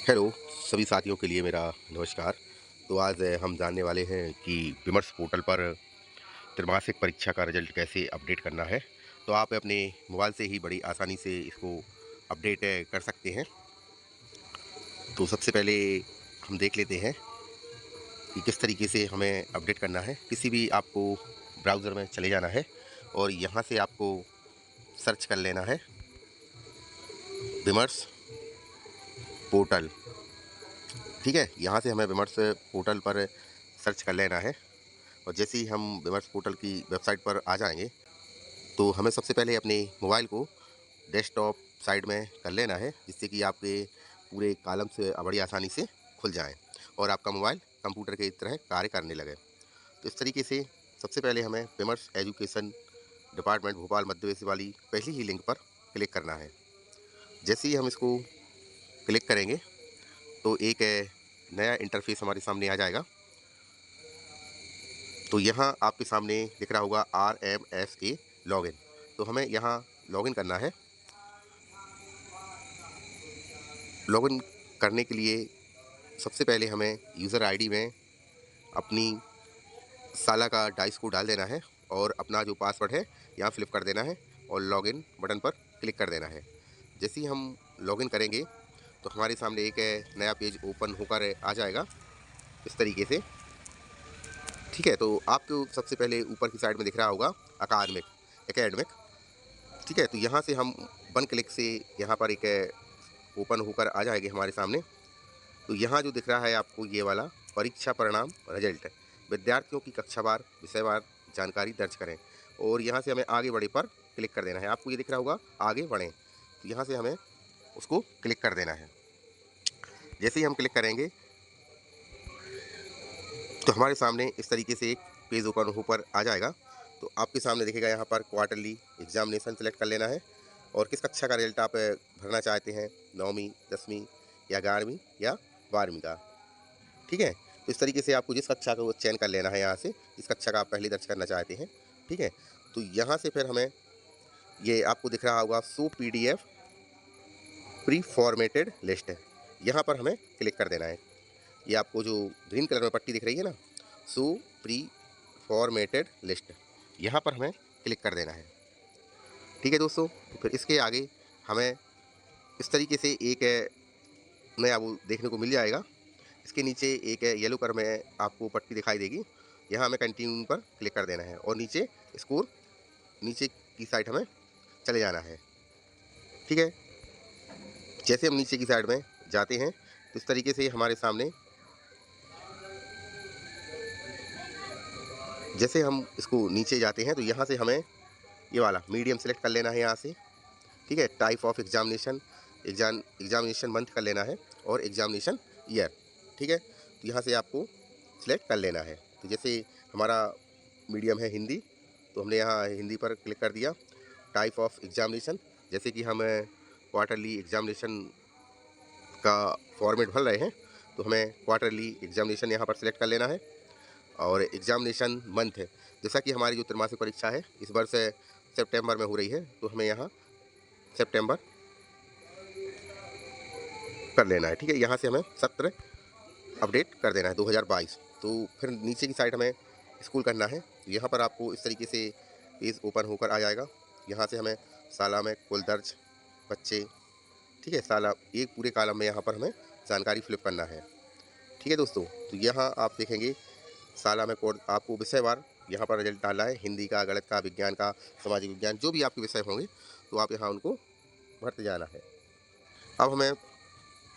Hello सभी साथियों के लिए मेरा नमस्कार। तो आज हम जानने वाले हैं कि विमर्श पोर्टल पर त्रैमासिक परीक्षा का रिजल्ट कैसे अपडेट करना है। तो आप अपने मोबाइल से ही बड़ी आसानी से इसको अपडेट कर सकते हैं। तो सबसे पहले हम देख लेते हैं कि किस तरीके से हमें अपडेट करना है। किसी भी आपको ब्राउज़र में चले जाना है और यहाँ से आपको सर्च कर लेना है विमर्श पोर्टल। ठीक है, यहाँ से हमें विमर्श पोर्टल पर सर्च कर लेना है। और जैसे ही हम विमर्श पोर्टल की वेबसाइट पर आ जाएंगे तो हमें सबसे पहले अपने मोबाइल को डेस्कटॉप साइड में कर लेना है, जिससे कि आपके पूरे कॉलम से बड़ी आसानी से खुल जाएं और आपका मोबाइल कंप्यूटर की तरह कार्य करने लगे। तो इस तरीके से सबसे पहले हमें विमर्श एजुकेशन डिपार्टमेंट भोपाल मध्य प्रदेश वाली पहली ही लिंक पर क्लिक करना है। जैसे ही हम इसको क्लिक करेंगे तो एक नया इंटरफेस हमारे सामने आ जाएगा। तो यहाँ आपके सामने दिख रहा होगा RMSA लॉगिन। तो हमें यहाँ लॉगिन करना है। लॉगिन करने के लिए सबसे पहले हमें यूज़र आईडी में अपनी साला का डाइस को डाल देना है और अपना जो पासवर्ड है यहाँ फिलअप कर देना है और लॉगिन बटन पर क्लिक कर देना है। जैसे ही हम लॉगिन करेंगे तो हमारे सामने एक नया पेज ओपन होकर आ जाएगा इस तरीके से। ठीक है, तो आपको सबसे पहले ऊपर की साइड में दिख रहा होगा एकेडमिक। ठीक है, तो यहाँ से हम वन क्लिक से यहाँ पर एक ओपन होकर आ जाएगी हमारे सामने। तो यहाँ जो दिख रहा है आपको ये वाला परीक्षा परिणाम रिजल्ट, विद्यार्थियों की कक्षावार विषयवार जानकारी दर्ज करें, और यहाँ से हमें आगे बढ़े पर क्लिक कर देना है। आपको ये दिख रहा होगा आगे बढ़ें, तो यहाँ से हमें उसको क्लिक कर देना है। जैसे ही हम क्लिक करेंगे तो हमारे सामने इस तरीके से एक पेज ओपन होकर आ जाएगा। तो आपके सामने दिखेगा यहाँ पर क्वार्टरली एग्जामिनेशन सेलेक्ट कर लेना है और किस कक्षा का रिजल्ट आप भरना चाहते हैं, 9वीं 10वीं या 11वीं या 12वीं का। ठीक है, तो इस तरीके से आपको जिस कक्षा का वो चयन कर लेना है यहाँ से, जिस कक्षा का आप पहले दर्ज करना चाहते हैं। ठीक है, तो यहाँ से फिर हमें ये आपको दिख रहा होगा show PDF pre formatted list है, यहाँ पर हमें क्लिक कर देना है। ये आपको जो ग्रीन कलर में पट्टी दिख रही है ना, शो प्री फॉर्मेटेड लिस्ट, यहाँ पर हमें क्लिक कर देना है। ठीक है दोस्तों, तो फिर इसके आगे हमें इस तरीके से एक नया वो देखने को मिल जाएगा। इसके नीचे एक येलो कलर में आपको पट्टी दिखाई देगी, यहाँ हमें कंटिन्यू पर क्लिक कर देना है और नीचे स्कोर नीचे की साइड हमें चले जाना है। ठीक है, जैसे हम नीचे की साइड में जाते हैं तो इस तरीके से हमारे सामने, जैसे हम इसको नीचे जाते हैं तो यहाँ से हमें ये वाला मीडियम सेलेक्ट कर लेना है यहाँ से। ठीक है, टाइप ऑफ एग्जामिनेशन मंथ कर लेना है और एग्जामिनेशन ईयर। ठीक है, तो यहाँ से आपको सिलेक्ट कर लेना है। तो जैसे हमारा मीडियम है हिंदी, तो हमने यहाँ हिंदी पर क्लिक कर दिया। टाइप ऑफ एग्जामिनेशन, जैसे कि हम क्वार्टरली एग्जामिनेशन का फॉर्मेट भर रहे हैं तो हमें क्वार्टरली एग्जामिनेशन यहाँ पर सिलेक्ट कर लेना है। और एग्जामिनेशन मंथ है, जैसा कि हमारी जो त्रैमासिक परीक्षा है इस वर्ष सितंबर में हो रही है, तो हमें यहाँ सितंबर कर लेना है। ठीक है, यहाँ से हमें सत्र अपडेट कर देना है 2022। तो फिर नीचे की साइड हमें स्क्रॉल करना है, यहाँ पर आपको इस तरीके से पेज ओपन होकर आ जाएगा। यहाँ से हमें साला में कुल दर्ज बच्चे, ठीक है, साला एक पूरे कॉलम में यहाँ पर हमें जानकारी फिलअप करना है। ठीक है दोस्तों, तो यहाँ आप देखेंगे साला में कोड आपको विषयवार यहाँ पर रिजल्ट डालना है, हिंदी का, गणित का, विज्ञान का, सामाजिक विज्ञान, जो भी आपके विषय होंगे तो आप यहाँ उनको भरते जाना है। अब हमें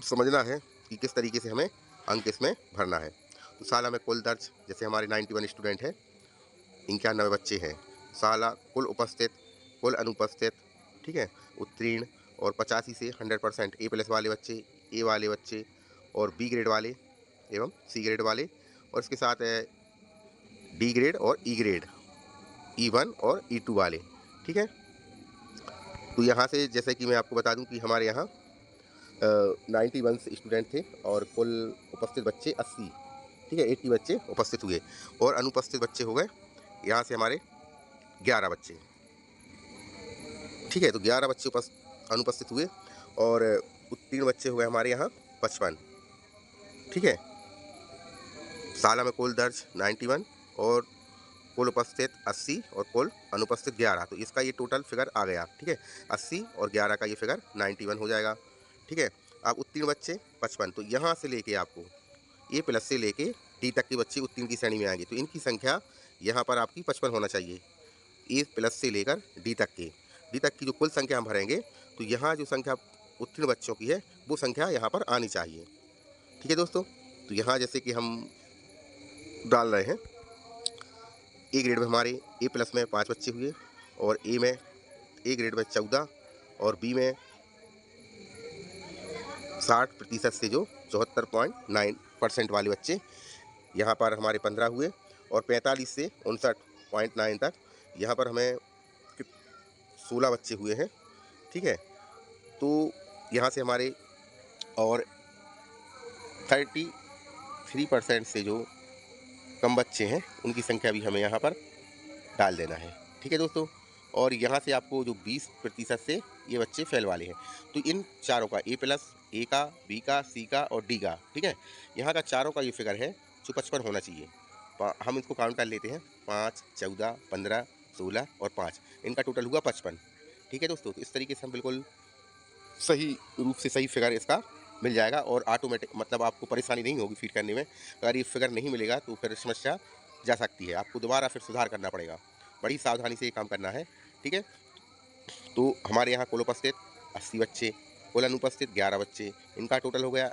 समझना है कि किस तरीके से हमें अंक इसमें भरना है। तो साला में कुल दर्ज, जैसे हमारे 91 स्टूडेंट हैं, 91 बच्चे हैं। साला कुल उपस्थित, कुल अनुपस्थित, ठीक है, उत्तीर्ण और 85 से 100% A+ वाले बच्चे, ए वाले बच्चे और बी ग्रेड वाले एवं सी ग्रेड वाले, और इसके साथ डी ग्रेड और ई ग्रेड, E1 और E2 वाले। ठीक है, तो यहाँ से जैसे कि मैं आपको बता दूं कि हमारे यहाँ 91 स्टूडेंट थे और कुल उपस्थित बच्चे 80, ठीक है, 80 बच्चे उपस्थित हुए और अनुपस्थित बच्चे हो गए यहाँ से हमारे 11 बच्चे। ठीक है, तो 11 बच्चे अनुपस्थित हुए और उत्तीर्ण बच्चे हो गए हमारे यहाँ 55, ठीक है। शाला में कुल दर्ज 91 और कुल उपस्थित 80 और कुल अनुपस्थित 11। तो इसका ये टोटल फिगर आ गया, ठीक है। 80 और 11 का ये फिगर 91 हो जाएगा, ठीक है। अब उत्तीर्ण बच्चे 55, तो यहाँ से लेके आपको ए प्लस से लेके डी तक के बच्चे उत्तीर्ण की श्रेणी में आएंगे, तो इनकी संख्या यहाँ पर आपकी 55 होना चाहिए। ए प्लस से लेकर डी तक की जो कुल संख्या हम भरेंगे, तो यहाँ जो संख्या उत्तीर्ण बच्चों की है वो संख्या यहाँ पर आनी चाहिए, ठीक है दोस्तों। तो यहाँ जैसे कि हम डाल रहे हैं, ए ग्रेड में हमारे ए प्लस में 5 बच्चे हुए और ए ग्रेड में 14 और बी में 60% से जो 74.9% वाले बच्चे यहाँ पर हमारे 15 हुए और 45 से 59.9 तक यहाँ पर हमें 16 बच्चे हुए हैं, ठीक है। तो यहाँ से हमारे और 33% से जो कम बच्चे हैं उनकी संख्या भी हमें यहाँ पर डाल देना है, ठीक है दोस्तों। और यहाँ से आपको जो 20% से ये बच्चे फेल वाले हैं, तो इन चारों का ए प्लस, ए का, बी का, सी का और डी का, ठीक है, यहाँ का चारों का ये फिगर है जो 55 होना चाहिए। हम इसको काउंट कर लेते हैं, 5, 14, 15, 16 और 5, इनका टोटल हुआ 55, ठीक है दोस्तों। तो इस तरीके से हम बिल्कुल सही रूप से सही फिगर इसका मिल जाएगा और ऑटोमेटिक मतलब आपको परेशानी नहीं होगी फीड करने में। अगर ये फिगर नहीं मिलेगा तो फिर समस्या जा सकती है, आपको दोबारा फिर सुधार करना पड़ेगा। बड़ी सावधानी से ये काम करना है, ठीक है। तो हमारे यहाँ कुल उपस्थित 80 बच्चे, कुल अनुपस्थित 11 बच्चे, इनका टोटल हो गया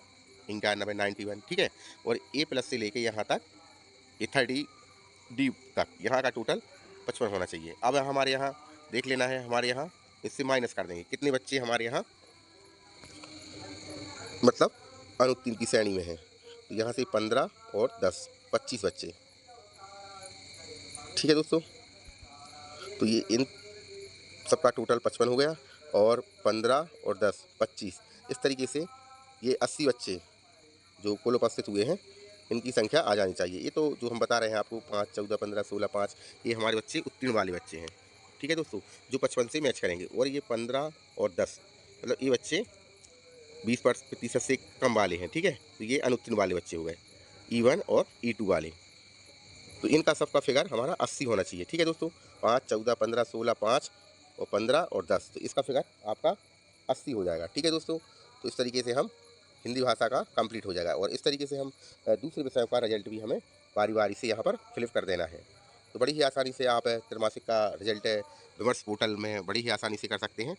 91, ठीक है। और ए प्लस से लेके यहाँ तक ये 30 डी तक यहाँ का टोटल 55 होना चाहिए। अब हमारे यहाँ देख लेना है, हमारे यहाँ इससे माइनस कर देंगे कितने बच्चे हमारे यहाँ मतलब अनुत्तीर्ण की श्रेणी में है। तो यहाँ से 15 और 10 25 बच्चे, ठीक है दोस्तों। तो ये इन सबका टोटल 55 हो गया और 15 और 10 25, इस तरीके से ये 80 बच्चे जो कुल उपस्थित हुए हैं इनकी संख्या आ जानी चाहिए। ये तो जो हम बता रहे हैं आपको 5, 14, 15, 16, 5, ये हमारे बच्चे उत्तीर्ण वाले बच्चे हैं, ठीक है दोस्तों, जो 55 से मैच करेंगे। और ये 15 और 10 मतलब ये बच्चे 20% से कम वाले हैं, ठीक है। तो ये अनुत्तीर्ण वाले बच्चे हो गए, E1 और E2 वाले। तो इनका सबका फिगर हमारा 80 होना चाहिए, ठीक है दोस्तों। 5, 14, 15, 16, 5 और 15 और 10, तो इसका फिगर आपका 80 हो जाएगा, ठीक है दोस्तों। तो इस तरीके से हम हिंदी भाषा का कंप्लीट हो जाएगा और इस तरीके से हम दूसरे विषयों का रिजल्ट भी हमें बारी बारी से यहाँ पर फिलअप कर देना है। तो बड़ी ही आसानी से आप त्रैमासिक का रिजल्ट विमर्श पोर्टल में बड़ी ही आसानी से कर सकते हैं,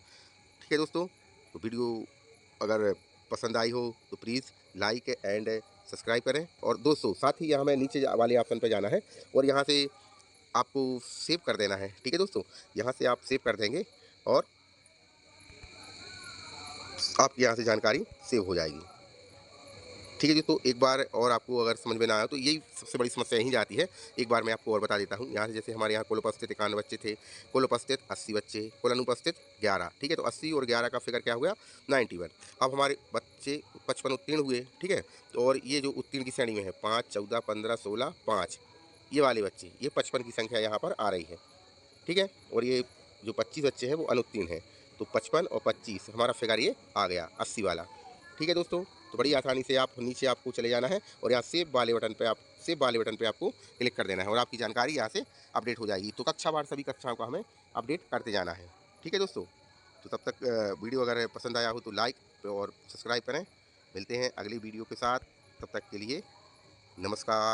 ठीक है दोस्तों। तो वीडियो अगर पसंद आई हो तो प्लीज़ लाइक एंड सब्सक्राइब करें और दोस्तों साथ ही यहाँ हमें नीचे वाले ऑप्शन पर जाना है और यहाँ से आपको सेव कर देना है, ठीक है दोस्तों। यहाँ से आप सेव कर देंगे और आपकी यहाँ से जानकारी सेव हो जाएगी, ठीक है जी। तो एक बार और आपको अगर समझ में ना आया तो यही सबसे बड़ी समस्या यहीं जाती है। एक बार मैं आपको और बता देता हूँ। यहाँ से जैसे हमारे यहाँ कुल उपस्थित 51 बच्चे थे, कुल उपस्थित 80 बच्चे, कुल अनुपस्थित 11, ठीक है। तो 80 और 11 का फिगर क्या हो गया 91। अब हमारे बच्चे 55 उत्तीर्ण हुए, ठीक है। तो और ये जो उत्तीर्ण की श्रेणी में है 5, 14, 15, 16, 5, ये वाले बच्चे, ये 55 की संख्या यहाँ पर आ रही है, ठीक है। और ये जो 25 बच्चे हैं वो अनुत्तीर्ण हैं, तो 55 और 25 हमारा फिगर ये आ गया 80 वाला, ठीक है दोस्तों। तो बड़ी आसानी से आप नीचे आपको चले जाना है और यहाँ सेव वाले बटन पे आपको क्लिक कर देना है और आपकी जानकारी यहाँ से अपडेट हो जाएगी। तो कक्षावार सभी कक्षाओं का हमें अपडेट करते जाना है, ठीक है दोस्तों। तो तब तक वीडियो अगर पसंद आया हो तो लाइक और सब्सक्राइब करें। मिलते हैं अगली वीडियो के साथ, तब तक के लिए नमस्कार।